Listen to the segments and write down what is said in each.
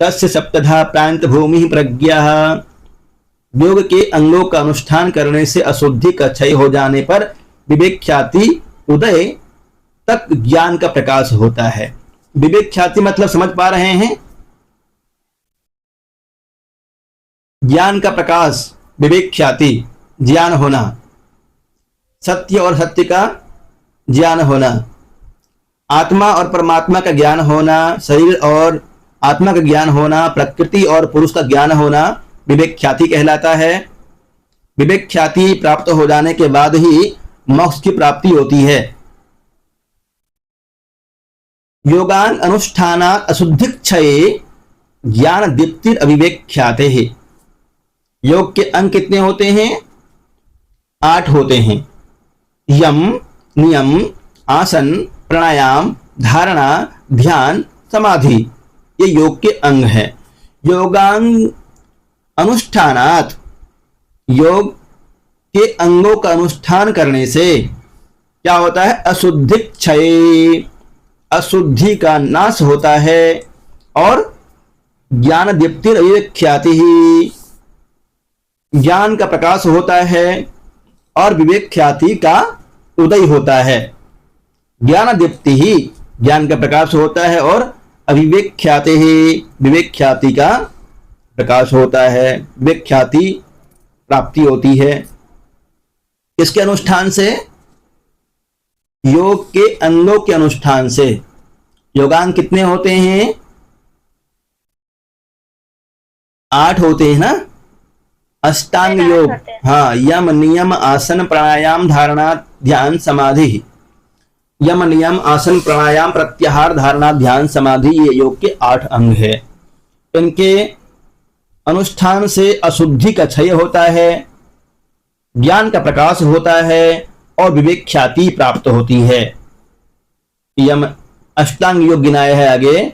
तस्य सप्तधा प्रांत भूमि प्रज्ञा। योग के अंगों का अनुष्ठान करने से अशुद्धि का क्षय हो जाने पर विवेक ख्याति उदय तक ज्ञान का प्रकाश होता है। विवेक ख्याति मतलब समझ पा रहे हैं? ज्ञान का प्रकाश, विवेक ख्याति, ज्ञान होना, सत्य और सत्य का ज्ञान होना, आत्मा और परमात्मा का ज्ञान होना, शरीर और आत्मा का ज्ञान होना, प्रकृति और पुरुष का ज्ञान होना विवेक ख्याति कहलाता है। विवेक ख्याति प्राप्त हो जाने के बाद ही मोक्ष की प्राप्ति होती है। योगान अनुष्ठानात् अशुद्धिक्षये ज्ञान दीप्तिर अविवेक ख्याते है। योग के अंग कितने होते हैं? 8 होते हैं। यम, नियम, आसन, प्राणायाम, धारणा, ध्यान, समाधि, ये योग के अंग है। योगांग अनुष्ठानात्, योग के अंगों का अनुष्ठान करने से क्या होता है? अशुद्धि क्षय, अशुद्धि का नाश होता है और ज्ञान दीप्तिर अविवेक ख्याति ही, ज्ञान का प्रकाश होता है और विवेक ख्याति का उदय होता है। ज्ञान दीप्ति ही, ज्ञान का प्रकाश होता है और अविवेक ख्याति ही, विवेक ख्याति का प्रकाश होता है, विवेक ख्याति प्राप्ति होती है। इसके अनुष्ठान से, योग के अंगों के अनुष्ठान से। योगांग कितने होते हैं? 8 होते हैं ना? अष्टांग योग, हाँ, यम, नियम, आसन, प्राणायाम, धारणा, ध्यान, समाधि। यम, नियम, आसन, प्राणायाम, प्रत्याहार, धारणा, ध्यान, समाधि, ये योग के 8 अंग है। इनके अनुष्ठान से अशुद्धि का क्षय होता है, ज्ञान का प्रकाश होता है और विवेक ख्याति प्राप्त होती है। यम, अष्टांग योग गिनाए है आगे।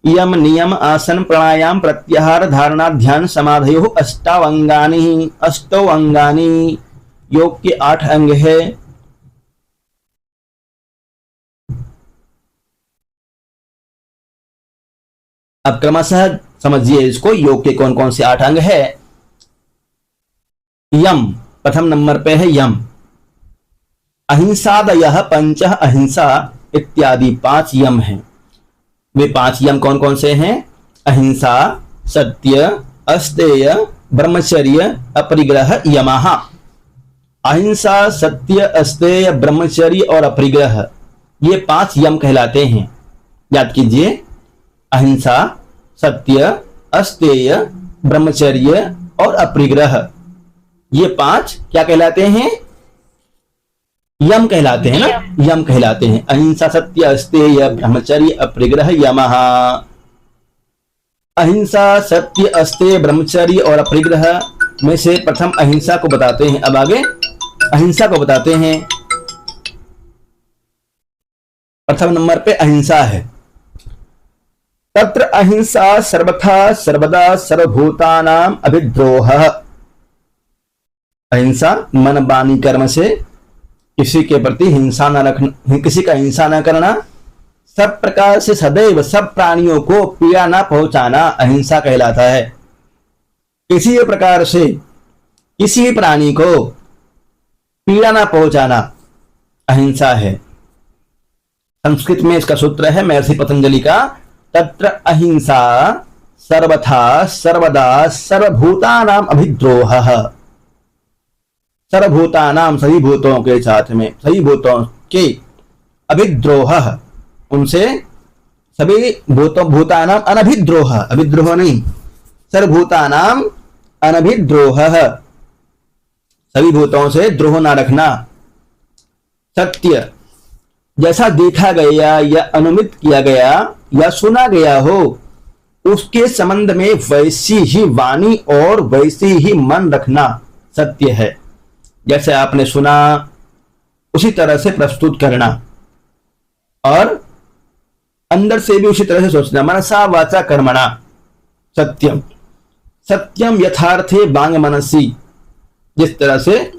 यम, नियम, आसन, प्राणायाम, प्रत्याहार, धारणा, ध्यान, समाधयो अष्टावंगानि। अष्टौ अंगानि योग के 8 अंग है। अब क्रमशः समझिए इसको, योग के कौन कौन से 8 अंग है। यम, प्रथम नंबर पे है यम। अहिंसादयः पंच, अहिंसा इत्यादि 5 यम हैं। वे 5 यम कौन कौन से हैं? अहिंसा, सत्य, अस्तेय, ब्रह्मचर्य, अपरिग्रह, यमः। अहिंसा, सत्य, अस्तेय, ब्रह्मचर्य और अपरिग्रह, ये 5 यम कहलाते हैं। याद कीजिए, अहिंसा, सत्य, अस्तेय, ब्रह्मचर्य और अपरिग्रह, ये 5 क्या कहलाते हैं? यम कहलाते हैं ना? यम कहलाते हैं। अहिंसा, सत्य, अस्तेय, ब्रह्मचर्य, अपरिग्रह, यमः। अहिंसा, सत्य, अस्तेय, ब्रह्मचर्य और अपरिग्रह में से प्रथम अहिंसा को बताते हैं। अब आगे अहिंसा को बताते हैं। प्रथम नंबर पे अहिंसा है। तत्र अहिंसा सर्वथा सर्वदा सर्वभूतानाम अभिद्रोहः। अहिंसा मन वाणी कर्म से किसी के प्रति हिंसा न रखना, किसी का हिंसा न करना, सब प्रकार से सदैव सब प्राणियों को पीड़ा न पहुंचाना अहिंसा कहलाता है। किसी प्रकार से किसी प्राणी को पीड़ा न पहुंचाना अहिंसा है। संस्कृत में इसका सूत्र है महर्षि पतंजलि का, तत्र अहिंसा सर्वथा सर्वदा सर्वभूतानाम अभिद्रोहः। सर्वभूतानाम, सभी भूतों के साथ में, सभी भूतों के, अभिद्रोह, उनसे सभी भूतानाम अनभिद्रोह, अभिद्रोह नहीं, सर्वभूतानाम अनभिद्रोहः, सभी भूतों से द्रोह ना रखना। सत्य, जैसा देखा गया या अनुमित किया गया या सुना गया हो उसके संबंध में वैसी ही वाणी और वैसी ही मन रखना सत्य है। जैसे आपने सुना उसी तरह से प्रस्तुत करना और अंदर से भी उसी तरह से सोचना। मनसा वाचा कर्मणा सत्यम, सत्यम यथार्थे वांग मनसी। जिस तरह से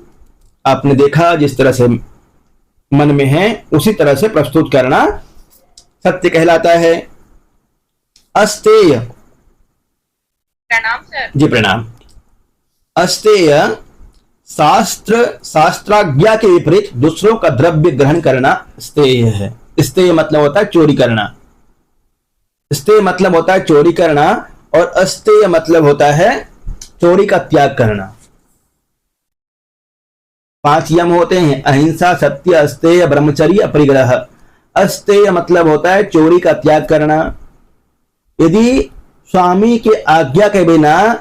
आपने देखा, जिस तरह से मन में है उसी तरह से प्रस्तुत करना सत्य कहलाता है। अस्तेय, प्रणाम सर। जी प्रणाम। अस्तेय शास्त्राज्ञा के विपरीत दूसरों का द्रव्य ग्रहण करना स्तेय है। स्तेय मतलब होता है चोरी करना। स्तेय मतलब होता है चोरी करना और अस्तेय मतलब होता है चोरी का त्याग करना। 5 यम होते हैं, अहिंसा, सत्य, अस्तेय, ब्रह्मचर्य, अपरिग्रह। अस्तेय मतलब होता है चोरी का त्याग करना। यदि स्वामी के आज्ञा के बिना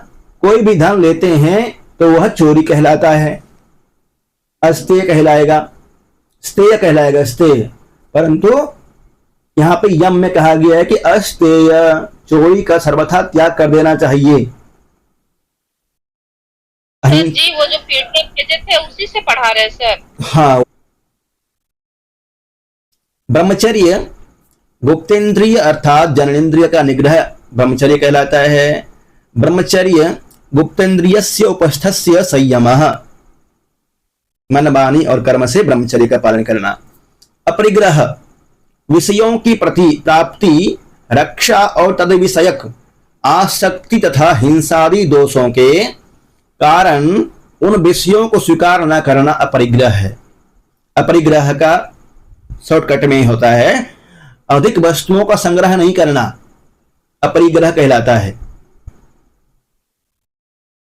कोई भी धन लेते हैं तो वह चोरी कहलाता है, अस्तेय कहलाएगा, स्तेय कहलाएगा, स्तेय। परंतु यहां पे यम में कहा गया है कि अस्तेय, चोरी का सर्वथा त्याग कर देना चाहिए। सर जी वो जो पीडीएफ भेजे थे उसी से पढ़ा रहे सर। हाँ। ब्रह्मचर्य गुप्तेंद्रिय अर्थात जननेन्द्रिय का निग्रह ब्रह्मचर्य कहलाता है। ब्रह्मचर्य गुप्तेंद्रियस्य उपस्थस्य संयमः, मन, वाणी और कर्म से ब्रह्मचर्य का पालन करना। अपरिग्रह विषयों की प्रति प्राप्ति, रक्षा और तद विषयक आसक्ति तथा हिंसादि दोषों के कारण उन विषयों को स्वीकार न करना अपरिग्रह है। अपरिग्रह का शॉर्टकट में होता है अधिक वस्तुओं का संग्रह नहीं करना, अपरिग्रह कहलाता है।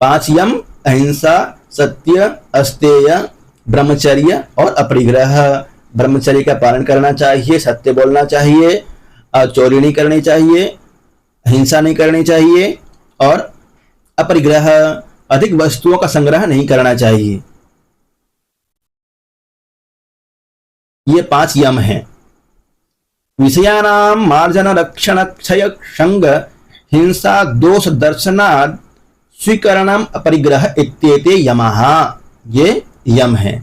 5 यम, अहिंसा, सत्य, अस्तेय, ब्रह्मचर्य और अपरिग्रह। ब्रह्मचर्य का पालन करना चाहिए, सत्य बोलना चाहिए, चोरी नहीं करनी चाहिए, हिंसा नहीं करनी चाहिए और अपरिग्रह अधिक वस्तुओं का संग्रह नहीं करना चाहिए। ये 5 यम हैं। विषयानाम मार्जन रक्षण क्षय संग हिंसा दोष दर्शनाद स्वीकरणम अपरिग्रह इत्येते यमः, ये यम हैं।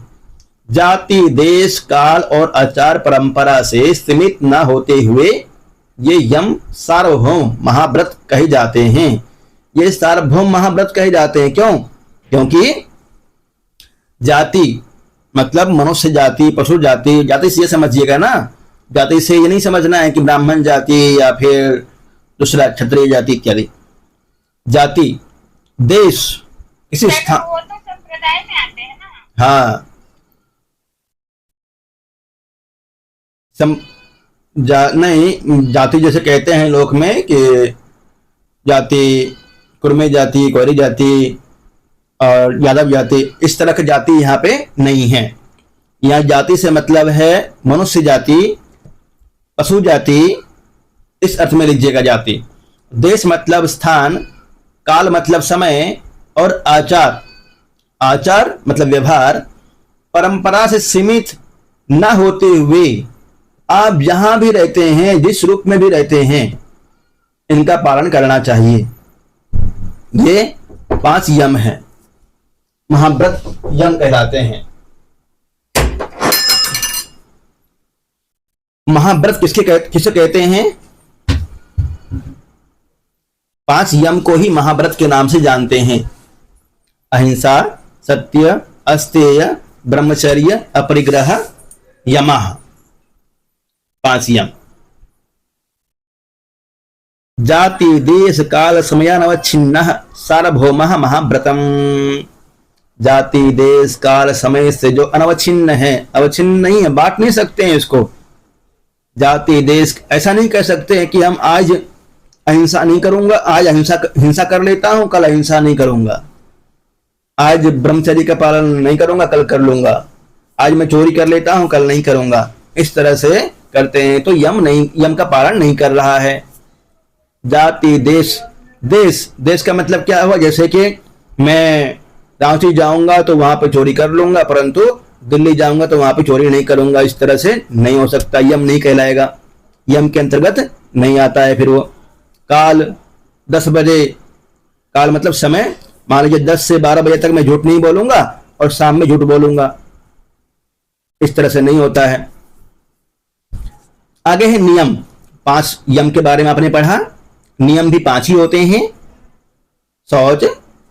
जाति, देश, काल और आचार परंपरा से सीमित न होते हुए ये यम सार्वभौम महाव्रत कहे जाते हैं। ये सार्वभौम महाव्रत कहे जाते हैं क्यों? क्योंकि जाति मतलब मनुष्य जाति, पशु जाति, जाति से ये समझिएगा ना, जाति से ये नहीं समझना है कि ब्राह्मण जाति या फिर दूसरा क्षत्रिय जाति इत्यादि। जाति, देश, किसी स्थान, वो तो संप्रदाय में आते हैं ना। हाँ, नहीं, जाति जैसे कहते हैं लोक में कि जाति, कुर्मी जाति, कौरी जाति और यादव जाति, इस तरह की जाति यहाँ पे नहीं है। यहाँ जाति से मतलब है मनुष्य जाति, पशु जाति, इस अर्थ में लीजिएगा जाति। देश मतलब स्थान, काल मतलब समय और आचार, आचार मतलब व्यवहार, परंपरा से सीमित न होते हुए आप जहां भी रहते हैं, जिस रूप में भी रहते हैं, इनका पालन करना चाहिए। ये 5 यम हैं, महाव्रत यम कहलाते हैं। महाव्रत किसे कहते हैं? 5 यम को ही महाव्रत के नाम से जानते हैं। अहिंसा, सत्य, अस्तेय, ब्रह्मचर्य, अपरिग्रह, यमः, 5 यम। जाति, देश, काल, समयानवच्छिन्नः सार्वभौमः महाव्रतम। जाति, देश, काल, समय से जो अनवच्छिन्न है, अवच्छिन्न नहीं है, बांट नहीं सकते हैं इसको। जाति, देश, ऐसा नहीं कह सकते हैं कि हम आज अहिंसा नहीं करूंगा, आज हिंसा कर लेता हूं, कल अहिंसा नहीं करूंगा, आज ब्रह्मचर्य का पालन नहीं करूंगा, कल कर लूंगा, आज मैं चोरी कर लेता हूं, कल नहीं करूंगा। इस तरह से करते हैं तो यम का पालन नहीं कर रहा है। जाति, देश, देश का मतलब क्या हुआ? जैसे कि मैं रांची जाऊंगा तो वहां पे चोरी कर लूंगा, परंतु दिल्ली जाऊंगा तो वहां पे चोरी नहीं करूंगा, इस तरह से नहीं हो सकता, यम नहीं कहलाएगा, यम के अंतर्गत नहीं आता है। फिर वो काल, 10 बजे, काल मतलब समय, मान लीजिए 10 से 12 बजे तक मैं झूठ नहीं बोलूंगा और शाम में झूठ बोलूंगा, इस तरह से नहीं होता है। आगे है नियम। 5 यम के बारे में आपने पढ़ा। नियम भी 5 ही होते हैं। शौच,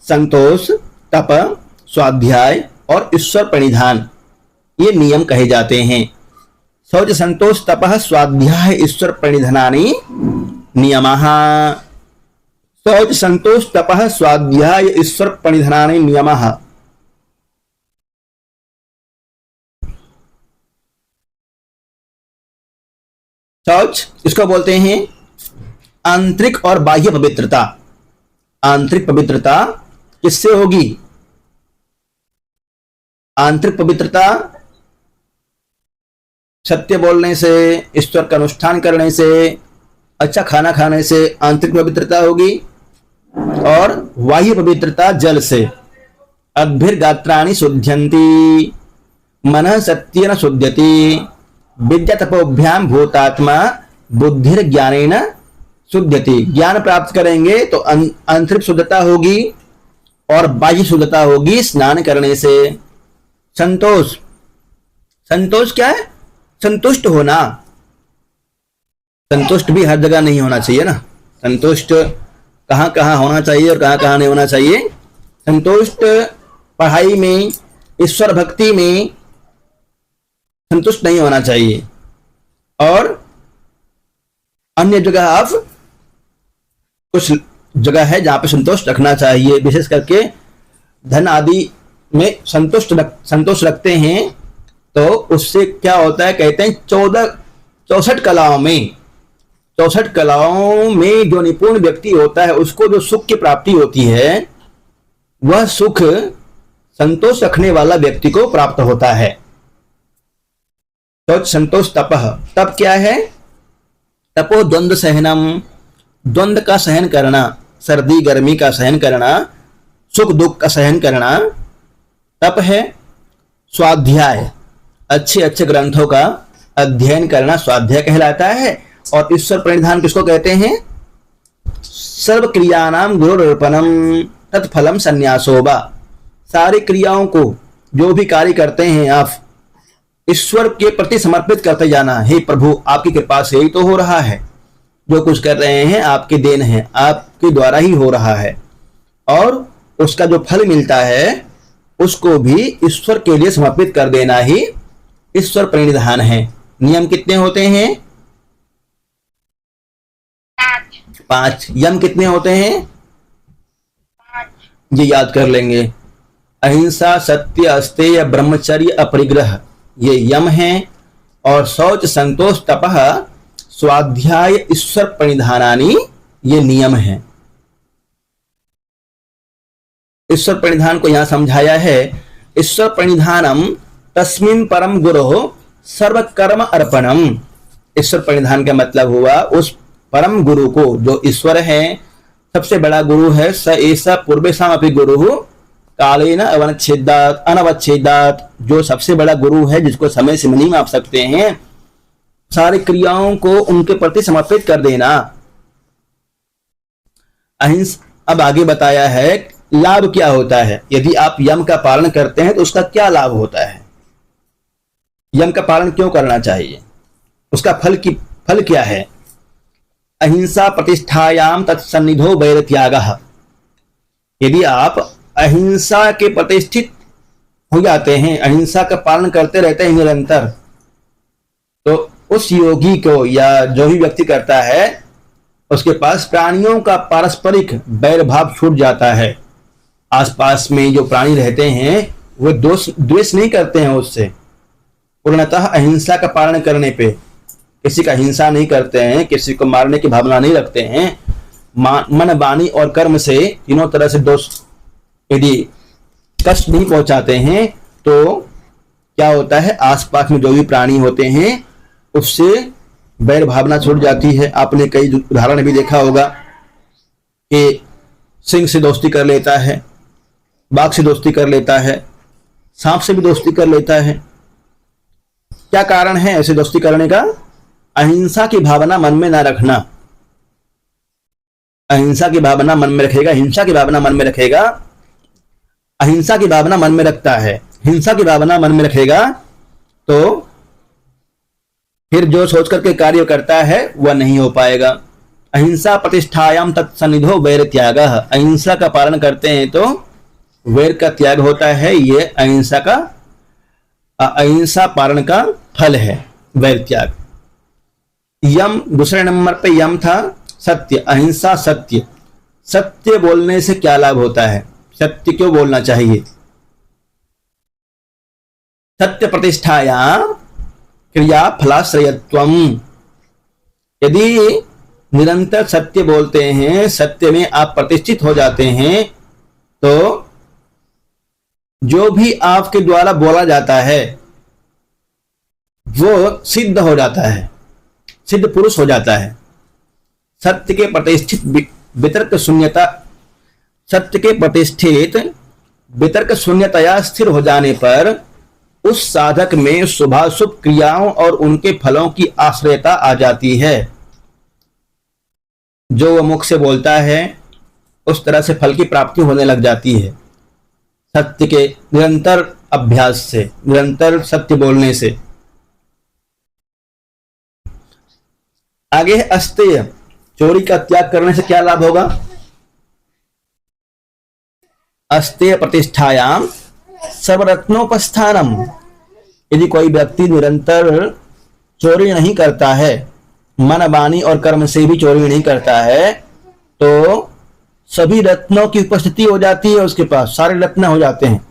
संतोष, तप, स्वाध्याय और ईश्वर प्रणिधान, ये नियम कहे जाते हैं। शौच, संतोष, तप, स्वाध्याय, ईश्वर प्रणिधानानि नियमः। शौच संतोष तपः स्वाध्याय ईश्वर प्रणिधानानि नियमः। शौच इसको बोलते हैं आंतरिक और बाह्य पवित्रता। आंतरिक पवित्रता किससे होगी? आंतरिक पवित्रता सत्य बोलने से, ईश्वर का अनुष्ठान करने से, अच्छा खाना खाने से आंतरिक पवित्रता होगी। और बाह्य पवित्रता जल से। अद्भिर्गात्राणि शुद्ध्यन्ति मनः सत्येन शुद्ध्यति विद्या तपोभ्याम भूतात्मा बुद्धिर ज्ञानेन शुद्ध्यति। ज्ञान प्राप्त करेंगे तो आंतरिक शुद्धता होगी और बाह्य शुद्धता होगी स्नान करने से। संतोष, संतोष क्या है? संतुष्ट होना। संतुष्ट भी हर जगह नहीं होना चाहिए ना। संतुष्ट कहाँ कहाँ होना चाहिए और कहाँ कहाँ नहीं होना चाहिए। संतुष्ट पढ़ाई में, ईश्वर भक्ति में संतुष्ट नहीं होना चाहिए। और अन्य जगह आप कुछ जगह है जहां पे संतोष रखना चाहिए। विशेष करके धन आदि में संतोष रखते हैं तो उससे क्या होता है, कहते हैं 64 कलाओं में जो निपुण व्यक्ति होता है उसको जो सुख की प्राप्ति होती है वह सुख संतोष रखने वाला व्यक्ति को प्राप्त होता है। तो संतोष तपः, तप क्या है? तपो द्वंद्व सहनम, द्वंद्व का सहन करना, सर्दी गर्मी का सहन करना, सुख दुख का सहन करना तप है। स्वाध्याय, अच्छे अच्छे ग्रंथों का अध्ययन करना स्वाध्याय कहलाता है। और ईश्वर प्रणिधान किसको कहते हैं? सर्व क्रियानाम गुरुर्पणम तत्फलम संन्यासोबा। सारी क्रियाओं को, जो भी कार्य करते हैं आप ईश्वर के प्रति समर्पित करते जाना। हे प्रभु, आपकी कृपा से ही तो हो रहा है। जो कुछ कर रहे हैं आपके देन है, आपके द्वारा ही हो रहा है। और उसका जो फल मिलता है उसको भी ईश्वर के लिए समर्पित कर देना ही ईश्वर प्रणिधान है। नियम कितने होते हैं? 5। यम कितने होते हैं? 5। ये याद कर लेंगे। अहिंसा, सत्य, अस्तेय, ब्रह्मचर्य, अपरिग्रह ये यम हैं। और शौच, संतोष, तपः, स्वाध्याय, ईश्वर प्रणिधानानि ये नियम हैं। ईश्वर प्रणिधान को यहां समझाया है। ईश्वर प्रणिधानम तस्मिन् परम गुरो सर्व कर्म अर्पणम। ईश्वर प्रणिधान का मतलब हुआ उस परम गुरु को, जो ईश्वर है, सबसे बड़ा गुरु है। स एसा पूर्वेषामपि गुरु कालेन अनवच्छेदात्, जो सबसे बड़ा गुरु है जिसको समय से नहीं माप सकते हैं। सारी क्रियाओं को उनके प्रति समर्पित कर देना। अहिंसा। अब आगे बताया है लाभ क्या होता है। यदि आप यम का पालन करते हैं तो उसका क्या लाभ होता है, यम का पालन क्यों करना चाहिए, उसका फल क्या है। अहिंसा प्रतिष्ठायाम तत्सन्निधो वैरत्यागः। यदि आप अहिंसा के प्रतिष्ठित हो जाते हैं, अहिंसा का पालन करते रहते हैं निरंतर, तो उस योगी को या जो भी व्यक्ति करता है उसके पास प्राणियों का पारस्परिक बैर भाव छूट जाता है। आसपास में जो प्राणी रहते हैं वो द्वेष नहीं करते हैं उससे। पूर्णतः अहिंसा का पालन करने पे किसी का हिंसा नहीं करते हैं, किसी को मारने की भावना नहीं रखते हैं। मन, वाणी और कर्म से तीनों तरह से दोष यदि कष्ट नहीं पहुंचाते हैं तो क्या होता है, आसपास में जो भी प्राणी होते हैं उससे बैर भावना छूट जाती है। आपने कई उदाहरण भी देखा होगा कि सिंह से दोस्ती कर लेता है, बाघ से दोस्ती कर लेता है, सांप से भी दोस्ती कर लेता है। क्या कारण है ऐसे दोस्ती करने का? अहिंसा की भावना मन में ना रखना। अहिंसा की भावना मन में रखेगा, हिंसा की भावना मन में रखेगा, अहिंसा की भावना मन में रखता है, हिंसा की भावना मन में रखेगा तो फिर जो सोच करके कार्य करता है वह नहीं हो पाएगा। अहिंसा प्रतिष्ठायाम तत्सन्निधो वैरत्यागः। अहिंसा का पालन करते हैं तो वैर का त्याग होता है। ये अहिंसा पालन का फल है, वैर त्याग। यम दूसरे नंबर पे यम था सत्य, अहिंसा सत्य। सत्य बोलने से क्या लाभ होता है, सत्य क्यों बोलना चाहिए। सत्य प्रतिष्ठायां क्रिया फलाश्रयत्वम, यदि निरंतर सत्य बोलते हैं, सत्य में आप प्रतिष्ठित हो जाते हैं, तो जो भी आपके द्वारा बोला जाता है वो सिद्ध हो जाता है, सिद्ध पुरुष हो जाता है। सत्य के प्रतिष्ठित वितर्क शून्यता, सत्य के प्रतिष्ठित वितर्क शून्यतया स्थिर हो जाने पर उस साधक में शुभाशुभ क्रियाओं और उनके फलों की आश्रयता आ जाती है। जो वो मुख से बोलता है उस तरह से फल की प्राप्ति होने लग जाती है, सत्य के निरंतर अभ्यास से, निरंतर सत्य बोलने से। आगे है अस्तेय, चोरी का त्याग करने से क्या लाभ होगा। अस्तेय प्रतिष्ठायाम सर्वरत्नोपस्थानम, यदि कोई व्यक्ति निरंतर चोरी नहीं करता है, मन वाणी और कर्म से भी चोरी नहीं करता है, तो सभी रत्नों की उपस्थिति हो जाती है उसके पास, सारे रत्न हो जाते हैं।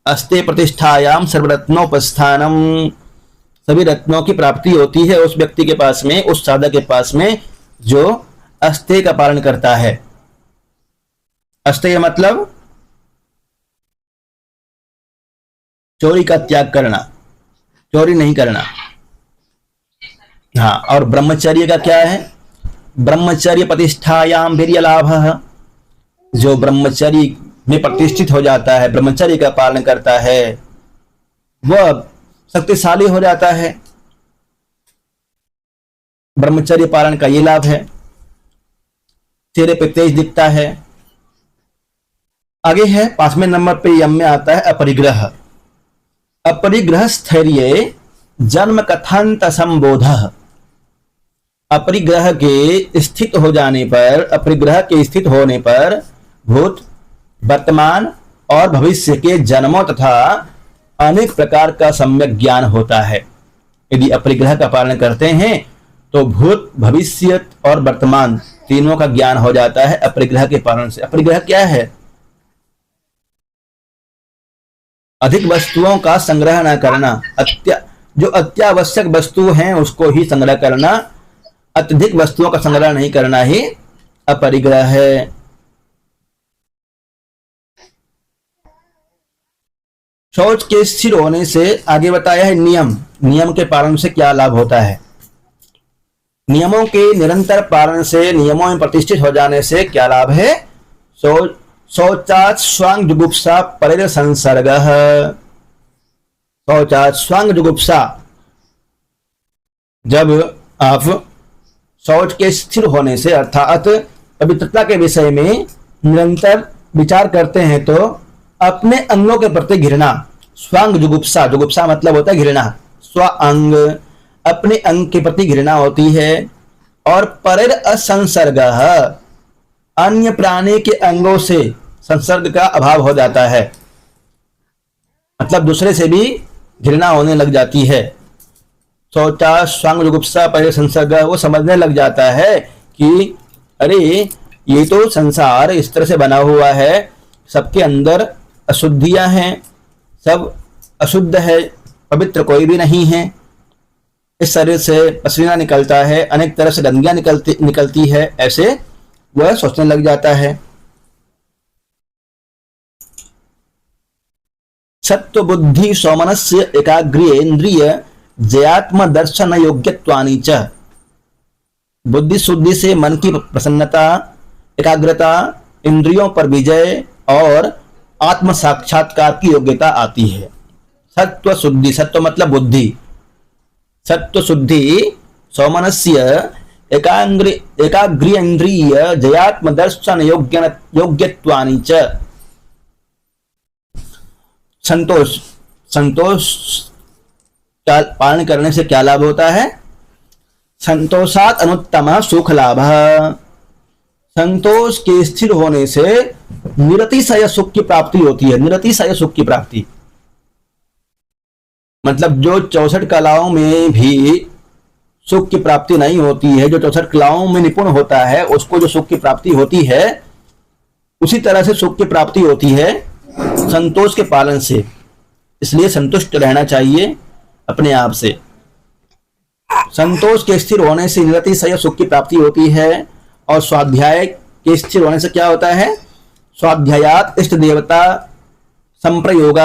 अस्ते प्रतिष्ठायाम सर्वरत्नोपस्थानम, सभी रत्नों की प्राप्ति होती है उस व्यक्ति के पास में, उस साधक के पास में जो अस्तेय का पालन करता है। अस्तेय मतलब चोरी का त्याग करना, चोरी नहीं करना। हाँ, और ब्रह्मचर्य का क्या है, ब्रह्मचर्य प्रतिष्ठायाम वीर्य लाभ, जो ब्रह्मचर्य में प्रतिष्ठित हो जाता है, ब्रह्मचर्य का पालन करता है, वह शक्तिशाली हो जाता है। ब्रह्मचर्य पालन का ये लाभ है, चेहरे पे तेज दिखता है। आगे है 5वें नंबर पे यम में आता है अपरिग्रह। अपरिग्रह स्थैर्य जन्म कथांत संबोध, अपरिग्रह के स्थित हो जाने पर, अपरिग्रह के स्थित होने पर भूत, वर्तमान और भविष्य के जन्मों तथा अनेक प्रकार का सम्यक ज्ञान होता है। यदि अपरिग्रह का पालन करते हैं तो भूत, भविष्य और वर्तमान तीनों का ज्ञान हो जाता है अपरिग्रह के पालन से। अपरिग्रह क्या है, अधिक वस्तुओं का संग्रह न करना, जो अत्यावश्यक वस्तु हैं उसको ही संग्रह करना, अत्यधिक वस्तुओं का संग्रह नहीं करना ही अपरिग्रह है। शौच के स्थिर होने से आगे बताया है नियम, नियम के पालन से क्या लाभ होता है। नियमों के निरंतर पालन से, नियमों में प्रतिष्ठित हो जाने से क्या लाभ है। शौचात् स्वांग जुगुप्सा परेर संसर्ग, शौचात् स्वांग जुगुप्सा, जब आप शौच के स्थिर होने से अर्थात पवित्रता के विषय में निरंतर विचार करते हैं तो अपने अंगों के प्रति घृणा, स्वांग जुगुप्सा, जुगुप्सा मतलब होता है घृणा, स्व अंग, अपने अंग के प्रति घृणा होती है। और परेर असंसर्ग, अन्य प्राणी के अंगों से संसर्ग का अभाव हो जाता है, मतलब दूसरे से भी घृणा होने लग जाती है। शौचा स्वांग जुगुप्सा परेर संसर्ग, वो समझने लग जाता है कि अरे ये तो संसार इस तरह से बना हुआ है, सबके अंदर अशुद्धियां हैं, सब अशुद्ध है, पवित्र कोई भी नहीं है। इस शरीर से पसीना निकलता है, अनेक तरह से गंदगियां निकलती है, ऐसे वह सोचने लग जाता है। सत्व बुद्धि सौमनस्य एकाग्रेन्द्रिय जयात्म दर्शन योग्यत्वानि च, बुद्धि शुद्धि से मन की प्रसन्नता, एकाग्रता, इंद्रियों पर विजय और आत्म साक्षात्कार की योग्यता आती है। सत्व शुद्धि, सत्व मतलब बुद्धि, सत्व शुद्धि सौमनस्य एकाग्रेन्द्रिय जयात्म दर्शन योग्यत्वानि च, संतोष, संतोष का पालन करने से क्या लाभ होता है। संतोषात अनुत्तम सुख लाभ, संतोष के स्थिर होने से निरतिशय सुख की प्राप्ति होती है। निरतिशय सुख की प्राप्ति मतलब जो 64 कलाओं में भी सुख की प्राप्ति नहीं होती है, जो 64 कलाओं में निपुण होता है उसको जो सुख की प्राप्ति होती है, उसी तरह से सुख की प्राप्ति होती है संतोष के पालन से। इसलिए संतुष्ट रहना चाहिए अपने आप से। संतोष के स्थिर होने से निरतिशय सुख की प्राप्ति होती है। और स्वाध्याय के स्थिर होने से क्या होता है? स्वाध्यायात इष्ट देवता संप्रयोग।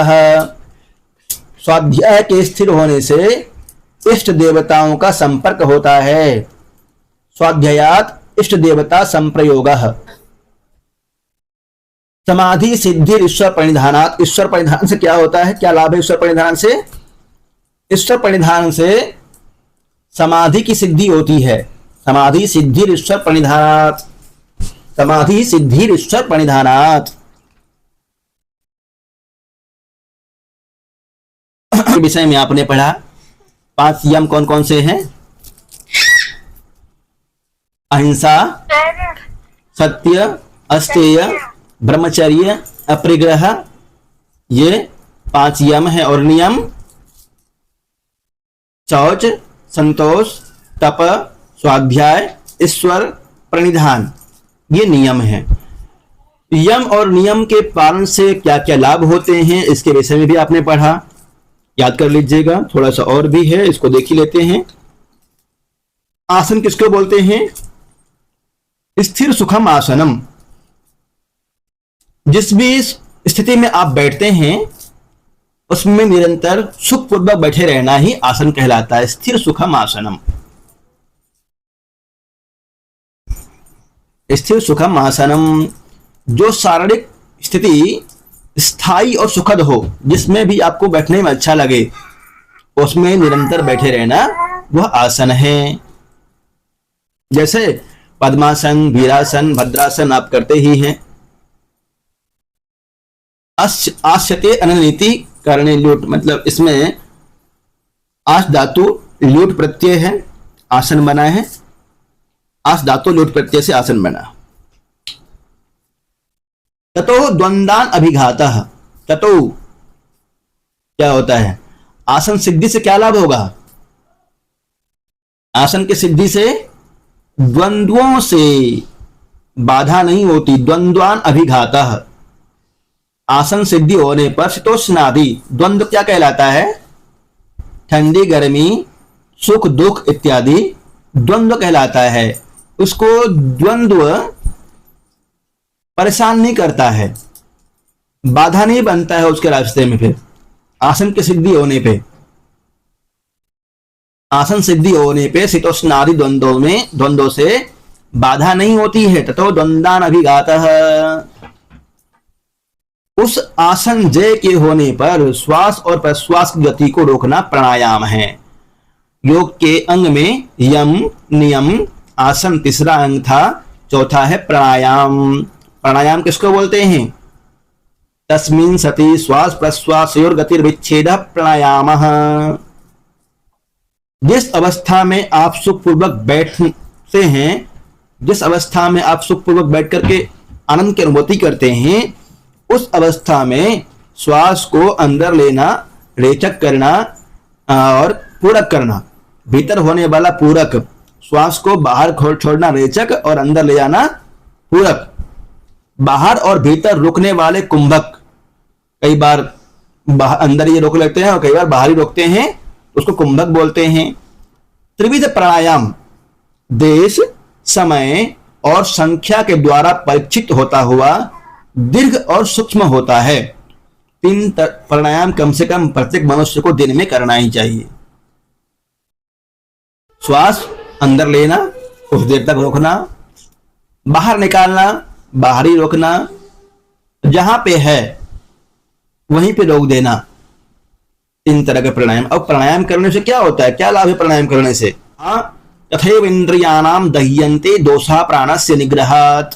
स्वाध्याय के स्थिर होने से इष्ट देवताओं का संपर्क होता है। स्वाध्यायात इष्ट देवता संप्रयोग। समाधि सिद्धि ईश्वर परिधानात। ईश्वर परिधान से क्या होता है? क्या लाभ है ईश्वर परिधान से? ईश्वर परिधान से समाधि की सिद्धि होती है। समाधि सिद्धि ईश्वर परिधानात। समाधि सिद्धि ईश्वर परिधानात। विषय में आपने पढ़ा 5 यम कौन कौन से हैं? अहिंसा, सत्य, अस्तेय, ब्रह्मचर्य, अपरिग्रह, ये 5 यम है। और नियम शौच, संतोष, तप, स्वाध्याय, ईश्वर प्रणिधान, ये नियम है। यम और नियम के पालन से क्या क्या लाभ होते हैं इसके विषय में भी आपने पढ़ा, याद कर लीजिएगा। थोड़ा सा और भी है, इसको देख ही लेते हैं। आसन किसको बोलते हैं? स्थिर सुखम आसनम। जिस भी स्थिति में आप बैठते हैं उसमें निरंतर सुखपूर्वक बैठे रहना ही आसन कहलाता है। स्थिर सुखम आसनम। स्थिर सुखम आसनम, जो शारीरिक स्थिति स्थायी और सुखद हो, जिसमें भी आपको बैठने में अच्छा लगे, उसमें निरंतर बैठे रहना वह आसन है। जैसे पद्मासन, वीरासन, भद्रासन आप करते ही हैं। आस्यते अननीति करने ल्यूट, मतलब इसमें आस धातु ल्यूट प्रत्यय है, आसन बना है। आस धातु ल्यूट प्रत्यय से आसन बना। ततो द्वंद्वान अभिघातः। ततो क्या होता है? आसन सिद्धि से क्या लाभ होगा? आसन की सिद्धि से द्वंद्वों से बाधा नहीं होती। द्वंद्वान अभिघातः। आसन सिद्धि होने पर शीतोष्णादि, द्वंद्व क्या कहलाता है? ठंडी गर्मी, सुख दुख इत्यादि द्वंद्व कहलाता है। उसको द्वंद्व परेशान नहीं करता है, बाधा नहीं बनता है उसके रास्ते में। फिर आसन की सिद्धि होने पे, आसन सिद्धि होने पे शीतोष्णादि द्वंद्वों से बाधा नहीं होती है। ततो द्वंद्वान अभिघातः। उस आसन जय के होने पर श्वास और प्रश्वास की गति को रोकना प्राणायाम है। योग के अंग में यम, नियम, आसन तीसरा अंग था, चौथा है प्राणायाम। प्राणायाम किसको बोलते हैं? तस्मिन् सति श्वास प्रश्वासयोर गतिर्विच्छेद प्राणायामः। जिस अवस्था में आप सुखपूर्वक बैठते हैं, जिस अवस्था में आप सुखपूर्वक बैठ करके आनंद की अनुभूति करते हैं, उस अवस्था में श्वास को अंदर लेना, रेचक करना और पूरक करना। भीतर होने वाला पूरक, श्वास को बाहर छोड़ना रेचक और अंदर ले जाना पूरक। बाहर और भीतर रुकने वाले कुंभक, कई बार अंदर ये रोक लेते हैं और कई बार बाहर ही रोकते हैं, उसको कुंभक बोलते हैं। त्रिविध प्राणायाम देश, समय और संख्या के द्वारा परीक्षित होता हुआ दीर्घ और सूक्ष्म होता है। 3 प्राणायाम कम से कम प्रत्येक मनुष्य को दिन में करना ही चाहिए। श्वास अंदर लेना, कुछ देर तक रोकना, बाहर निकालना, बाहर ही रोकना, जहां पे है वहीं पे रोक देना। 3 तरह के प्राणायाम। अब प्राणायाम करने से क्या होता है? क्या लाभ है प्राणायाम करने से? तथैव इंद्रियाणाम दह्यन्ते दोषा प्राणस्य निग्रहात्।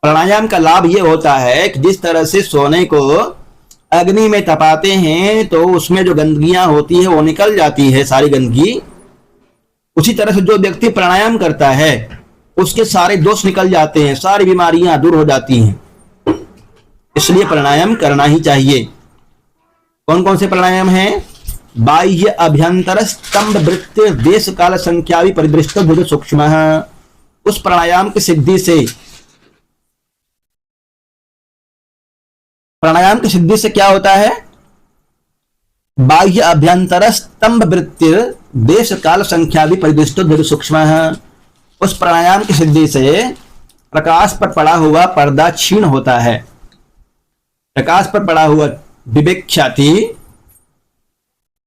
प्राणायाम का लाभ यह होता है कि जिस तरह से सोने को अग्नि में तपाते हैं तो उसमें जो गंदगियां होती है वो निकल जाती है, सारी गंदगी। उसी तरह से जो व्यक्ति प्राणायाम करता है उसके सारे दोष निकल जाते हैं, सारी बीमारियां दूर हो जाती हैं। इसलिए प्राणायाम करना ही चाहिए। कौन कौन से प्राणायाम हैं? बाह्य अभ्यंतर स्तंभ वृत्ति देश काल संख्या भी परिदृष्ट बुध सूक्ष्म। उस प्राणायाम की सिद्धि से, प्राणायाम की सिद्धि से क्या होता है? बाह्य अभ्यंतर स्तंभ वृत्ति देश काल संख्या भी परिदृष्ट बुध सूक्ष्म। उस प्राणायाम की सिद्धि से प्रकाश पर पड़ा हुआ पर्दा क्षीण होता है। प्रकाश पर पड़ा हुआ विवेक ख्याति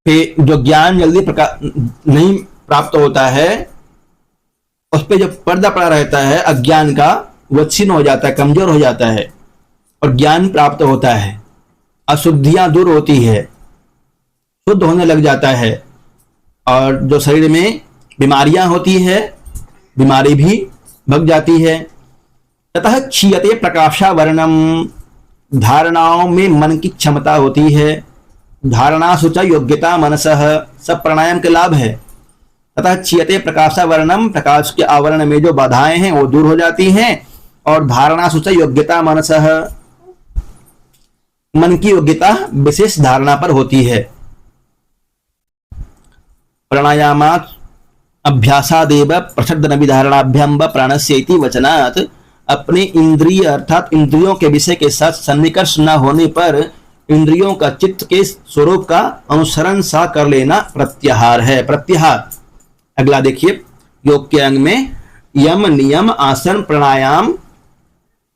पे जो ज्ञान जल्दी नहीं प्राप्त होता है, उस पे जो पर्दा पड़ा रहता है अज्ञान का, वो क्षीण हो जाता है, कमजोर हो जाता है और ज्ञान प्राप्त होता है। अशुद्धियां दूर होती है, शुद्ध होने लग जाता है और जो शरीर में बीमारियां होती है, बीमारी भी भग जाती है। ततः क्षीयते प्रकाशावरणम, धारणाओं में मन की क्षमता होती है। धारणा सुच योग्यता मनसः, सब प्राणायाम के लाभ है। ततः क्षीयते प्रकाशावरणम, प्रकाश के आवरण में जो बाधाएं हैं वो दूर हो जाती हैं। और धारणा सुच योग्यता मनसः, मन की योग्यता विशेष धारणा पर होती है। प्राणायामात् अभ्यासादेव प्रषद्दनविधारणाभ्याम व प्राणस्य इति वचनात्, अपने इंद्रिय अर्थात इंद्रियों के विषय के साथ सन्निकर्ष न होने पर इंद्रियों का चित्त के स्वरूप का अनुसरण सा कर लेना प्रत्याहार है। प्रत्याहार अगला देखिए, योग के अंग में यम नियम आसन प्राणायाम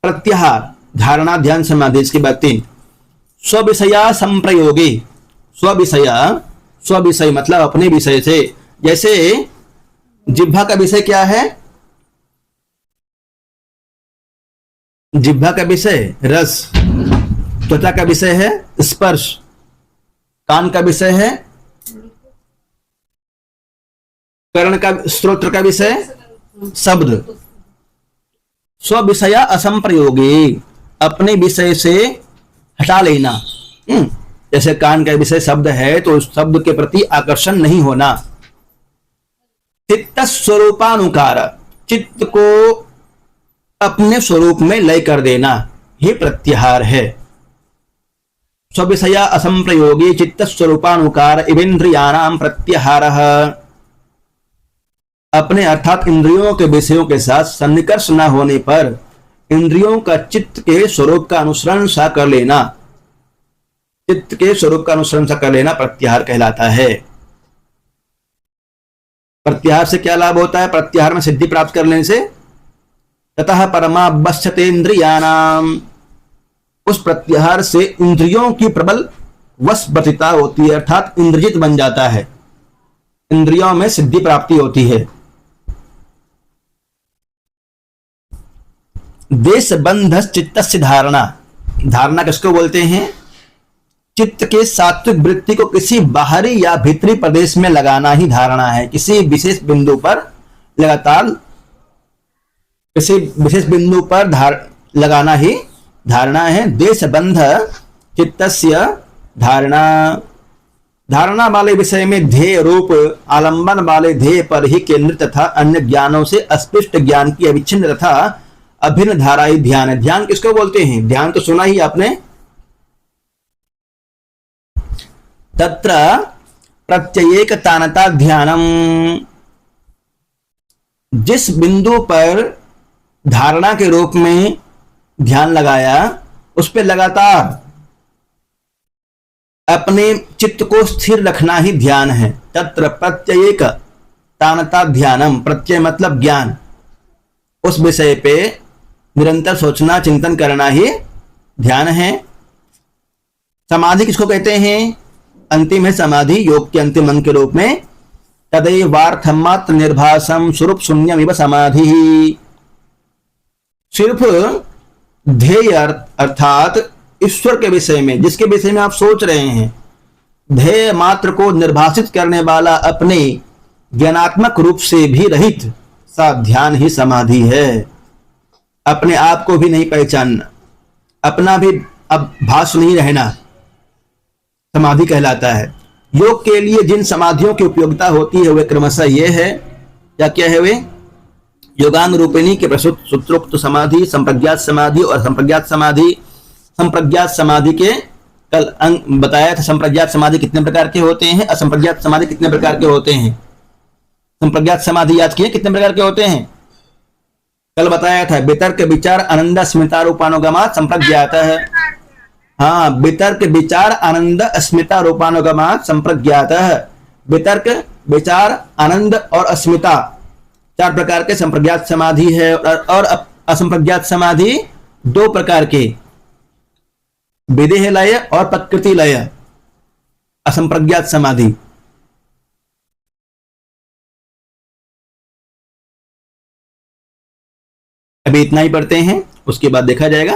प्रत्याहार धारणा ध्यान समाधि। इसके बाद 3 स्विषया संप्रयोगे। स्विषय मतलब अपने विषय से। जैसे जिह्वा का विषय क्या है? जिह्वा का विषय रस, त्वचा का विषय है स्पर्श, कान का विषय है कर्ण का, श्रोत्र का विषय शब्द। स्विषया असंप्रयोगे, अपने विषय से हटा लेना। जैसे कान का विषय शब्द है तो उस शब्द के प्रति आकर्षण नहीं होना। चित्त स्वरूपानुकार, चित्त को अपने स्वरूप में लय कर देना, ये प्रत्याहार है। स्विषया असंप्रयोगे चित्त स्वरूपानुकार इवेन्द्रियाणाम प्रत्याहारः, अपने अर्थात इंद्रियों के विषयों के साथ सन्निकर्ष न होने पर इंद्रियों का चित्त के स्वरूप का अनुसरण सा कर लेना, चित्त के स्वरूप का अनुसरण सा कर लेना प्रत्याहार कहलाता है। प्रत्याहार से क्या लाभ होता है? प्रत्याहार में सिद्धि प्राप्त कर लेने से ततः परमावश्यतेन्द्रियाणाम, उस प्रत्याहार से इंद्रियों की प्रबल वशवर्तिता होती है, अर्थात इंद्रजित बन जाता है, इंद्रियों में सिद्धि प्राप्ति होती है। देशबंध चित्तस्य धारणा, धारणा किसको बोलते हैं? चित्त के सात्विक वृत्ति को किसी बाहरी या भीतरी प्रदेश में लगाना ही धारणा है। किसी विशेष बिंदु पर लगातार किसी विशेष बिंदु पर लगाना ही धारणा है। देशबंध चित्तस्य धारणा, धारणा वाले विषय में ध्येय रूप आलंबन वाले ध्येय पर ही केंद्रित तथा अन्य ज्ञानों से अस्पष्ट ज्ञान की अविच्छिन्न तथा अभिन्न धारा ही ध्यान है। ध्यान किसको बोलते हैं? ध्यान तो सुना ही आपने। तत्र प्रत्येकतानता ध्यानम, जिस बिंदु पर धारणा के रूप में ध्यान लगाया उस पर लगातार अपने चित्त को स्थिर रखना ही ध्यान है। तत्र प्रत्येक तानता ध्यानम, प्रत्यय मतलब ज्ञान, उस विषय पे निरंतर सोचना चिंतन करना ही ध्यान है। समाधि किसको कहते हैं? अंतिम है समाधि, योग के अंतिम अंग के रूप में। तदैवार्थमात्र निर्भासम स्वरूप शून्यमिव समाधि, सिर्फ ध्येय अर्थात ईश्वर के विषय में, जिसके विषय में आप सोच रहे हैं, ध्येय मात्र को निर्भासित करने वाला अपने ज्ञानात्मक रूप से भी रहित सा ध्यान ही समाधि है। अपने आप को भी नहीं पहचानना, अपना भी अब भास नहीं रहना, समाधि कहलाता है। योग के लिए जिन समाधियों की उपयोगिता होती है वे क्रमशः ये है, क्या है वे? योगांग रूपिणी के प्रस्तुत सूत्रोक्त समाधि, संप्रज्ञात समाधि और संप्रज्ञात समाधि। संप्रज्ञात समाधि के कल अंग बताया था संप्रज्ञात समाधि कितने प्रकार के होते हैं, असंप्रज्ञात समाधि कितने प्रकार के होते हैं। संप्रज्ञात समाधि याद किए कितने प्रकार के होते हैं, कल बताया था। वितर्क विचार आनंद स्मिता रूपानुगमात संप्रज्ञात है। हाँ, वितर्क विचार आनंद अस्मिता रूपानुगमात संप्रज्ञात है। वितर्क विचार आनंद और अस्मिता 4 प्रकार के संप्रज्ञात समाधि है, और असंप्रज्ञात समाधि 2 प्रकार के, विदेह लय और प्रकृति लय असंप्रज्ञात समाधि। अभी इतना ही पढ़ते हैं, उसके बाद देखा जाएगा।